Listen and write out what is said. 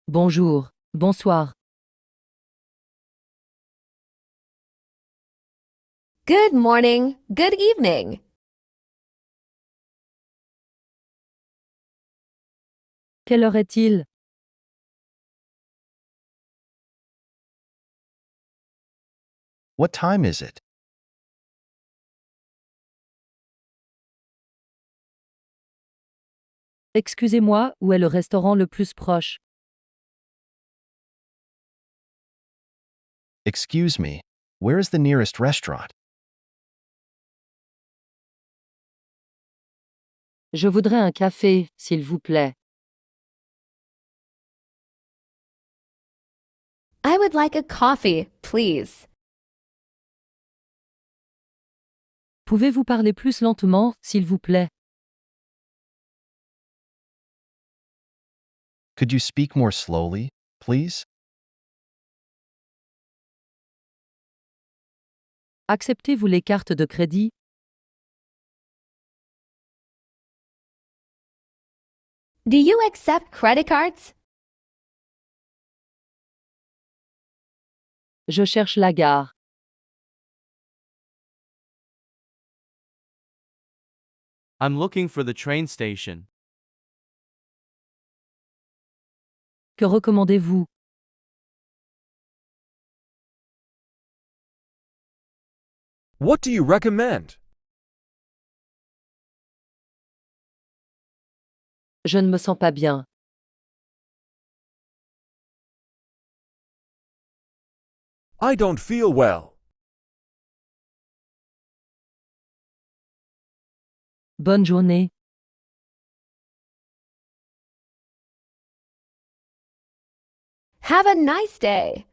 Bonjour, bonsoir. Good morning, good evening. Quelle heure est-il? What time is it? Excusez-moi, où est le restaurant le plus proche? Excuse me, where is the nearest restaurant? Je voudrais un café, s'il vous plaît. I would like a coffee, please. Pouvez-vous parler plus lentement, s'il vous plaît? Could you speak more slowly, please? Acceptez-vous les cartes de crédit? Do you accept credit cards? Je cherche la gare. I'm looking for the train station. Que recommandez-vous? What do you recommend? Je ne me sens pas bien. I don't feel well. Bonne journée. Have a nice day.